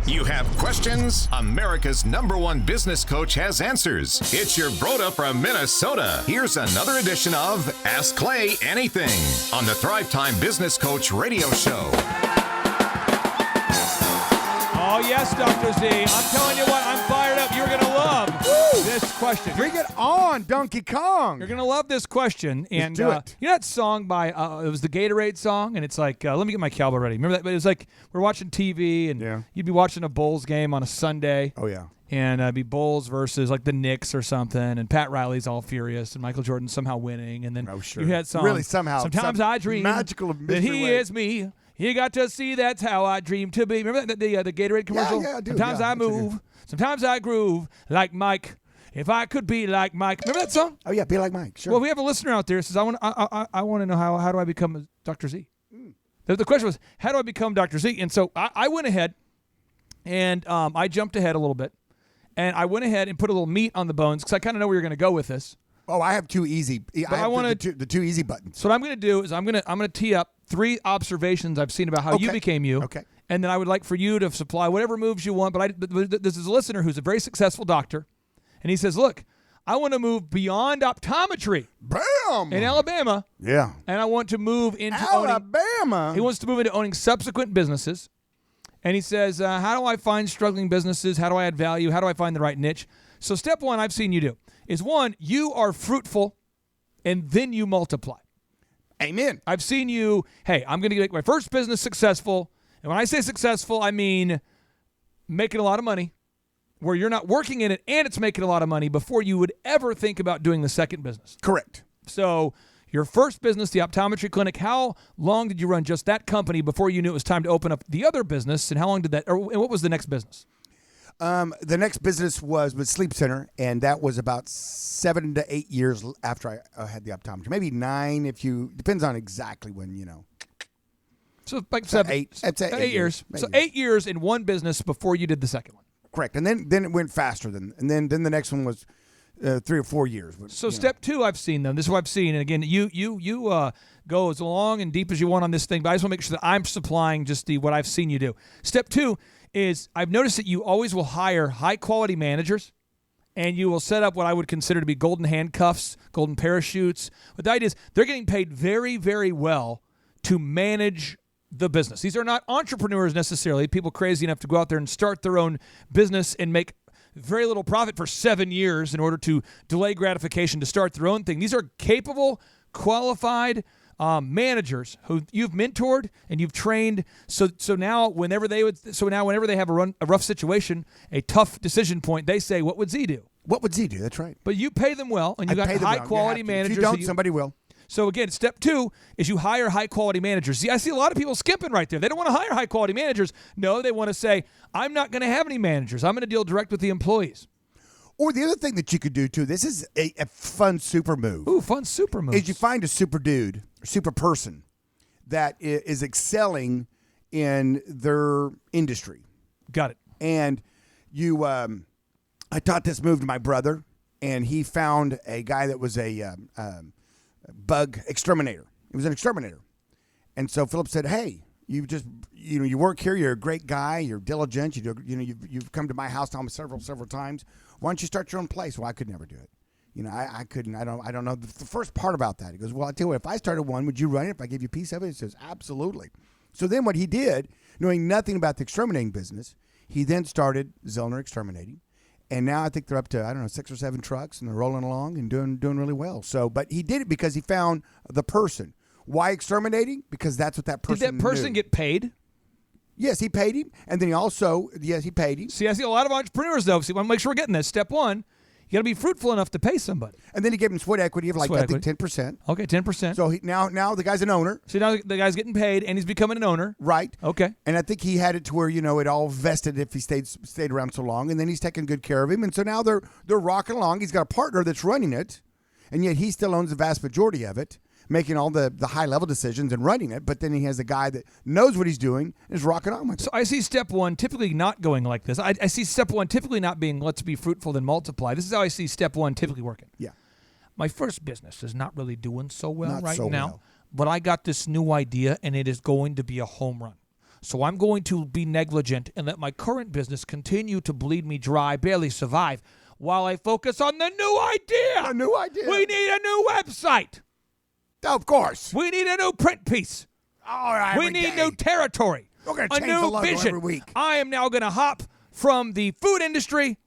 You have questions? America's #1 business coach has answers. It's your Broda from Minnesota. Here's another edition of Ask Clay Anything on the Thrive Time Business Coach Radio Show. Oh, yes, Dr. Z. I'm telling you what, I'm fired up. You're going to love this question. Bring it on, Donkey Kong. You're going to love this question. And do it. You know that song by, it was the Gatorade song, and it's like, let me get my cowbell ready. Remember that? But it was like, we're watching TV, and you'd be watching a Bulls game on a Sunday. Oh, yeah. And it'd be Bulls versus like the Knicks or something, and Pat Riley's all furious, and Michael Jordan's somehow winning. And then you had some. Really, somehow. Sometimes I dream magical that he is me. You got to see that's how I dream to be. Remember the Gatorade commercial? Yeah, I do. Sometimes I move. Sometimes I groove like Mike. If I could be like Mike. Remember that song? Oh, yeah, be like Mike. Sure. Well, we have a listener out there who says, I want to know how do I become Dr. Z? The question was, how do I become Dr. Z? And so I went ahead, and I jumped ahead a little bit, and I went ahead and put a little meat on the bones because I kind of know where you're going to go with this. Oh, I have two easy. I have the two easy buttons. So what I'm going to do is I'm going to tee up 3 observations I've seen about how you became you. Okay. And then I would like for you to supply whatever moves you want. But this is a listener who's a very successful doctor, and he says, "Look, I want to move beyond optometry, bam, in Alabama. Yeah, and I want to move into Alabama. He wants to move into owning subsequent businesses." And he says, "How do I find struggling businesses? How do I add value? How do I find the right niche?" So step 1 I've seen you do is 1, you are fruitful, and then you multiply. Amen. I've seen you, hey, I'm going to make my first business successful. And when I say successful, I mean making a lot of money, where you're not working in it and it's making a lot of money before you would ever think about doing the second business. Correct. So your first business, the optometry clinic, how long did you run just that company before you knew it was time to open up the other business? And how long did that, and what was the next business? The next business was with Sleep Center, and that was about 7 to 8 years after I had the optometry. Maybe 9 if you, depends on exactly when, you know. So like 7, 8. It's 8 years. So 8 years in one business before you did the second one. Correct. And then it went faster, and then the next one was 3 or 4 years. So step 2, I've seen them. This is what I've seen. And again, you go as long and deep as you want on this thing, but I just want to make sure that I'm supplying just what I've seen you do. Step 2 is I've noticed that you always will hire high-quality managers, and you will set up what I would consider to be golden handcuffs, golden parachutes. But the idea is they're getting paid very, very well to manage the business. These are not entrepreneurs necessarily, people crazy enough to go out there and start their own business and make very little profit for 7 years in order to delay gratification to start their own thing. These are capable, qualified managers who you've mentored and you've trained. So now whenever they have a rough situation, a tough decision point, they say, "What would Z do?" What would Z do? That's right. But you pay them well, and you got high quality managers. If you don't, somebody will. So again, step 2 is you hire high-quality managers. See, I see a lot of people skipping right there. They don't want to hire high-quality managers. No, they want to say, I'm not going to have any managers. I'm going to deal direct with the employees. Or the other thing that you could do, too, this is a fun super move. Ooh, fun super move. Is you find a super dude, or super person that is excelling in their industry. Got it. And you, I taught this move to my brother, and he found a guy that was a bug exterminator. He was an exterminator. And so Philip said, "Hey, you work here, you're a great guy, you're diligent, you've come to my house now several times. Why don't you start your own place?" Well, I could never do it. I couldn't. I don't know the first part about that. He goes, "Well, I tell you what, if I started one, would you run it if I gave you a piece of it?" He says, "Absolutely." So then what he did, knowing nothing about the exterminating business, he then started Zellner Exterminating. And now I think they're up to, 6 or 7 trucks, and they're rolling along and doing really well. So, but he did it because he found the person. Why exterminating? Because that's what that person Did that person get paid? Yes, he paid him. And then he paid him. See, I see a lot of entrepreneurs, though. See, I want to make sure we're getting this. Step 1, you got to be fruitful enough to pay somebody. And then he gave him sweat equity of I think 10%. Okay, 10%. So now the guy's an owner. So now the guy's getting paid and he's becoming an owner. Right. Okay. And I think he had it to where, it all vested if he stayed around so long. And then he's taking good care of him. And so now they're rocking along. He's got a partner that's running it. And yet he still owns the vast majority of it, making all the high-level decisions and running it. But then he has a guy that knows what he's doing and is rocking on with it. So I see step 1 typically not going like this. I see step 1 typically not being let's be fruitful then multiply. This is how I see step 1 typically working. Yeah. My first business is not really doing so well Not right so now, well. but I got this new idea and it is going to be a home run. So I'm going to be negligent and let my current business continue to bleed me dry, barely survive, while I focus on the new idea. A new idea. We need a new website. Of course. We need a new print piece. All right. We need new territory. We're going to a change new the logo vision. every week. I am now going to hop from the food industry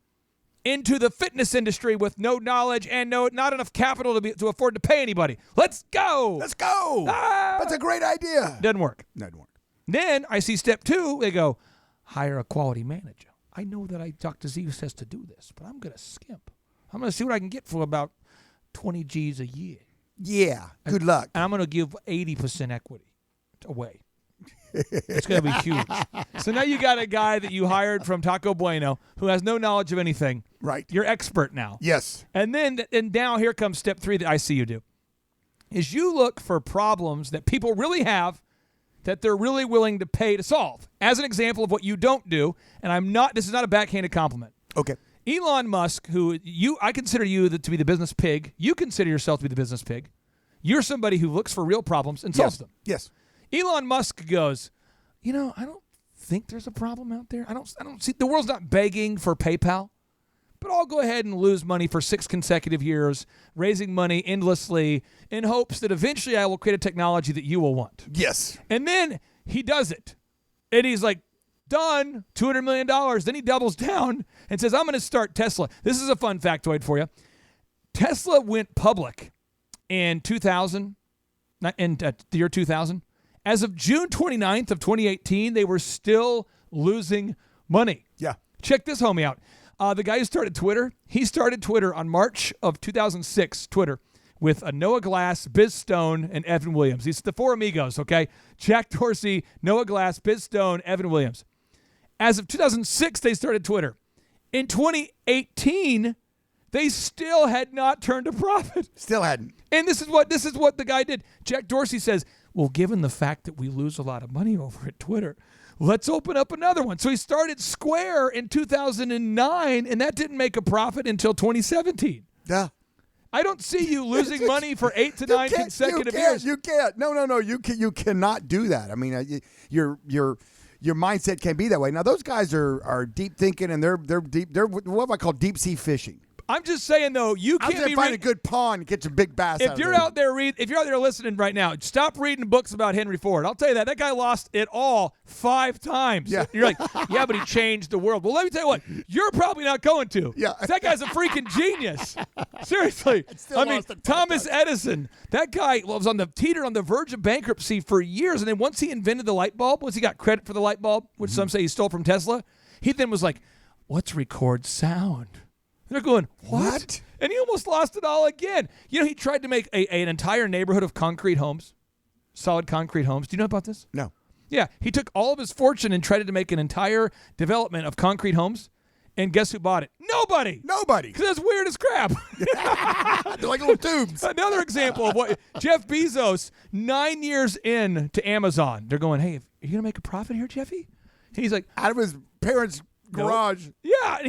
into the fitness industry with no knowledge and not enough capital to afford to pay anybody. Let's go. Let's go. Ah! That's a great idea. Doesn't work. Doesn't work. Then I see step 2. They go, hire a quality manager. I know that Dr. Z says to do this, but I'm going to skimp. I'm going to see what I can get for about 20 G's a year. Yeah. Good luck. And I'm going to give 80% equity away. It's going to be huge. So now you got a guy that you hired from Taco Bueno who has no knowledge of anything. Right. You're expert now. Yes. And now here comes step 3 that I see you do. Is you look for problems that people really have that they're really willing to pay to solve. As an example of what you don't do, and this is not a backhanded compliment. Okay. Elon Musk, I consider you to be the business pig. You consider yourself to be the business pig. You're somebody who looks for real problems and solves them. Yes. Elon Musk goes, I don't think there's a problem out there. I don't see, the world's not begging for PayPal, but I'll go ahead and lose money for 6 consecutive years, raising money endlessly in hopes that eventually I will create a technology that you will want. Yes. And then he does it. And he's like, done, $200 million. Then he doubles down and says, I'm going to start Tesla. This is a fun factoid for you. Tesla went public in 2000, the year 2000. As of June 29th of 2018, they were still losing money. Yeah. Check this homie out. The guy who started Twitter, he started Twitter on March of 2006, Twitter, with Noah Glass, Biz Stone, and Evan Williams. These are the 4 amigos, okay? Jack Dorsey, Noah Glass, Biz Stone, Evan Williams. As of 2006, they started Twitter. In 2018, they still had not turned a profit. Still hadn't. And this is what the guy did. Jack Dorsey says, well, given the fact that we lose a lot of money over at Twitter, let's open up another one. So he started Square in 2009, and that didn't make a profit until 2017. Yeah. I don't see you losing money for 8 to 9 consecutive years. You can't. No. You cannot do that. I mean, your mindset can't be that way. Now, those guys are deep thinking, and they're deep. They're what I call deep sea fishing. I'm just saying though, you can't be find a good pond and get some big bass. If you're out there listening right now, stop reading books about Henry Ford. I'll tell you that guy lost it all 5 times. Yeah. You're like, yeah, but he changed the world. Well, let me tell you what, you're probably not going to. Yeah. That guy's a freaking genius. Seriously. I mean, Thomas Edison, that guy was teetered on the verge of bankruptcy for years, and then once he invented the light bulb, once he got credit for the light bulb, which some say he stole from Tesla, he then was like, let's record sound. They're going, what? And he almost lost it all again. He tried to make an entire neighborhood of concrete homes, solid concrete homes. Do you know about this? No. Yeah. He took all of his fortune and tried to make an entire development of concrete homes. And guess who bought it? Nobody. Because that's weird as crap. They're like little tubes. Another example of what Jeff Bezos, 9 years in to Amazon, they're going, hey, are you going to make a profit here, Jeffy? He's like, out of his parents' garage. Yeah, and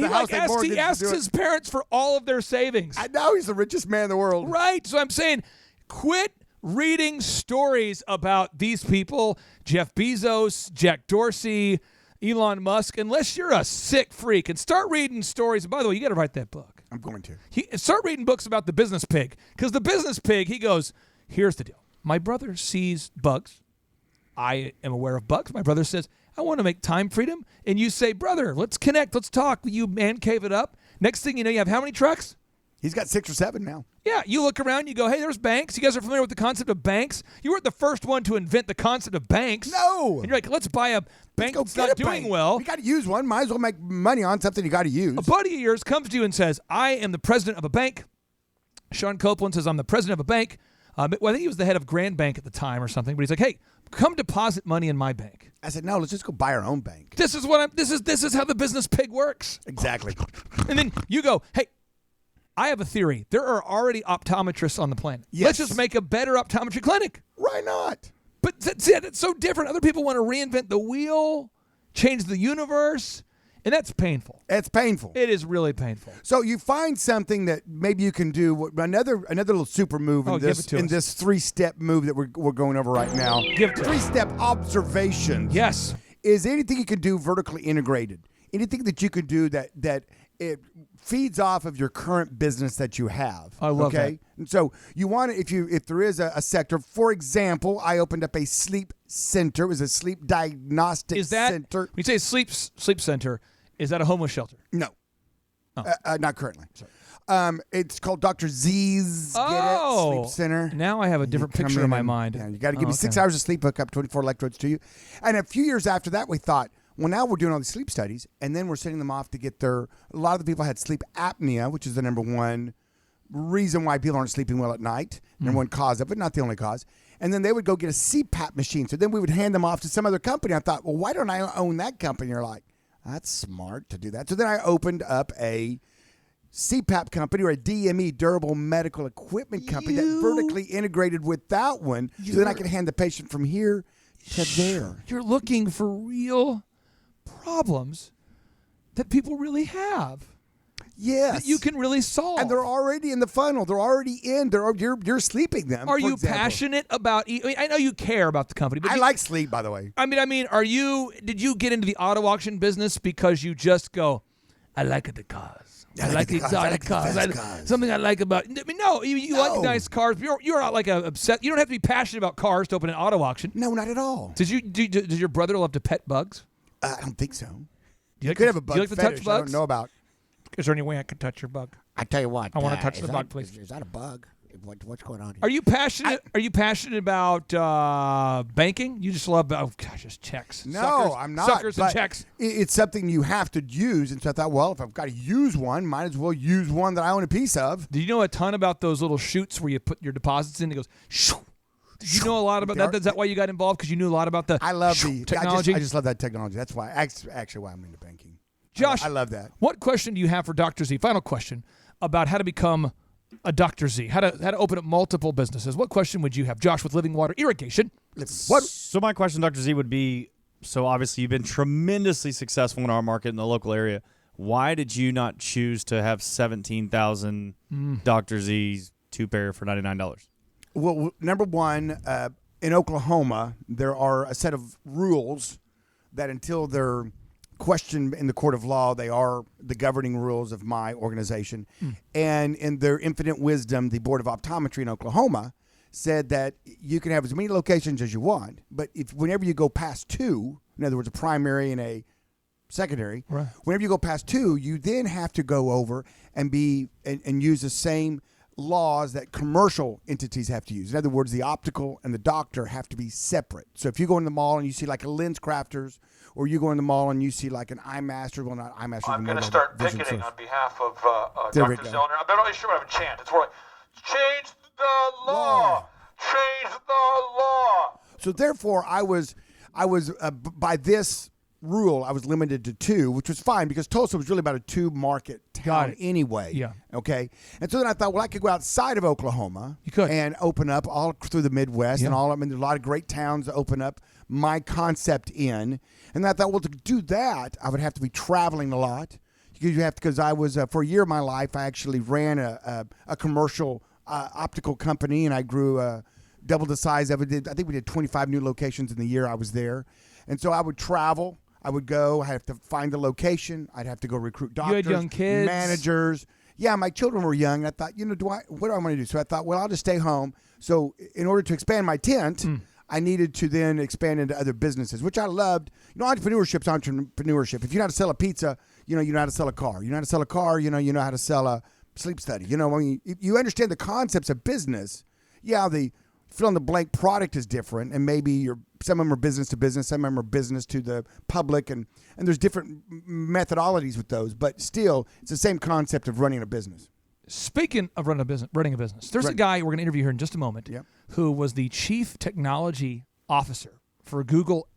he asks his parents for all of their savings. I know he's the richest man in the world. Right. So I'm saying, quit reading stories about these people, Jeff Bezos, Jack Dorsey, Elon Musk, unless you're a sick freak, and start reading stories. By the way, you got to write that book. I'm going to. Start reading books about the business pig, because the business pig, he goes, here's the deal. My brother sees bugs. I am aware of bugs. My brother says, I want to make time freedom. And you say, brother, let's connect. Let's talk. You man cave it up. Next thing you know, you have how many trucks? He's got 6 or 7 now. Yeah, you look around, you go, hey, there's banks. You guys are familiar with the concept of banks? You weren't the first one to invent the concept of banks. No. And you're like, let's buy a bank that's not doing well. You got to use one. Might as well make money on something you got to use. A buddy of yours comes to you and says, I am the president of a bank. Sean Copeland says, I'm the president of a bank. I think he was the head of Grand Bank at the time or something. But he's like, hey, come deposit money in my bank. I said, no, let's just go buy our own bank. This is how the business pig works. Exactly. And then you go, hey, I have a theory. There are already optometrists on the planet. Yes. Let's just make a better optometry clinic. Why not? But that's so different. Other people want to reinvent the wheel, change the universe, and that's painful. It's painful. It is really painful. So you find something that maybe you can do, another little super move in this 3-step move that we're going over right now. Give it to us. 3-step observations. Yes. is anything you can do vertically integrated. Anything that you could do that it feeds off of your current business that you have. I love that. And so you want to, if there is a sector, for example, I opened up a sleep center. It was a sleep diagnostic center. When you say sleep center, is that a homeless shelter? No. Oh. Not currently. Sorry. It's called Dr. Z's Sleep Center. Now I have a different picture in my mind. Yeah, you got to give me 6 hours of sleep, hook up 24 electrodes to you. And a few years after that, we thought, well, now we're doing all these sleep studies, and then we're sending them off to get a lot of the people had sleep apnea, which is the number one reason why people aren't sleeping well at night, number one cause of it, not the only cause. And then they would go get a CPAP machine. So then we would hand them off to some other company. I thought, well, why don't I own that company? You're like, that's smart to do that. So then I opened up a CPAP company, or a DME, durable medical equipment company, that vertically integrated with that one. So then I could hand the patient from here to there. You're looking for real problems that people really have. Yes. That you can really solve. And they're already in the funnel. They're already in. You're sleeping them. Are you passionate about I know you care about the company, but I like sleep, by the way. I mean, did you get into the auto auction business because you just go, I like the cars. I like the exotic cars. Something I like about. I mean, no, you like nice cars. You're not like upset. You don't have to be passionate about cars to open an auto auction. No, not at all. Does your brother love to pet bugs? I don't think so. You could have a bug do you like to touch fetish bugs? I don't know about. Is there any way I could touch your bug? I tell you what. I want to touch the bug, please. Is that a bug? What's going on here? Are you passionate? Are you passionate about banking? You just love just checks. No, Suckers, I'm not. Suckers and checks. It's something you have to use, and so I thought, well, if I've got to use one, might as well use one that I own a piece of. Do you know a ton about those little chutes where you put your deposits in? It goes. Shoo. Did you know a lot about that? Is that why you got involved? Because you knew a lot about the technology? I just love that technology. That's why. Actually, why I'm into banking. Josh, I love that. What question do you have for Dr. Z? Final question about how to become a Dr. Z. How to open up multiple businesses. What question would you have, Josh, with Living Water Irrigation? What? So my question, Dr. Z, would be, so obviously you've been tremendously successful in our market in the local area. Why did you not choose to have 17,000 Dr. Z's two-pair for $99? Well, number one, in Oklahoma, there are a set of rules that until they're questioned in the court of law, they are the governing rules of my organization. And in their infinite wisdom, the Board of Optometry in Oklahoma said that you can have as many locations as you want, but whenever you go past two, in other words, a primary and a secondary, right. Whenever you go past two, you then have to go over and use the same laws that commercial entities have to use. In other words, the optical and the doctor have to be separate. So if you go in the mall and you see like a Lens Crafters, or you go in the mall and you see like an Eye Master, well, not Eye Master. I'm going to start picketing on behalf of There we Dr. go. Zellner. I'm not really sure what I'm chanting. It's more like, change the law! Change the law! So therefore, I was by this rule, I was limited to two, which was fine because Tulsa was really about a two-market town anyway. Yeah. Okay. And so then I thought, well, I could go outside of Oklahoma. You could. And open up all through the Midwest and all. I mean, there's a lot of great towns to open up my concept in. And I thought, well, to do that, I would have to be traveling a lot. Because I was, for a year of my life, I actually ran a commercial optical company, and I grew double the size of it. I think we did 25 new locations in the year I was there. And so I would travel. I would go. I have to find the location. I'd have to go recruit doctors, You had young kids. managers. Yeah, my children were young. And I thought, what do I want to do? So I thought, well, I'll just stay home. So in order to expand my tent, I needed to then expand into other businesses, which I loved. Entrepreneurship's entrepreneurship. If you know how to sell a pizza, you know how to sell a car. You know how to sell a car, you know how to sell a sleep study. If you understand the concepts of business, the fill-in-the-blank product is different, and maybe some of them are business to business, some of them are business to the public, and there's different methodologies with those, but still, it's the same concept of running a business. Speaking of running a business, there's a guy we're going to interview here in just a moment who was the chief technology officer for Google.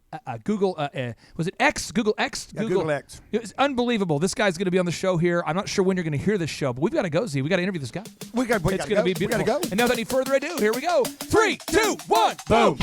Was it X? Google X? Yeah, Google X. It's unbelievable. This guy's going to be on the show here. I'm not sure when you're going to hear this show, but we've got to go, Z. We got to interview this guy. We got to be beautiful. We got to go. And now, without any further ado, here we go. 3, 2, 1, boom.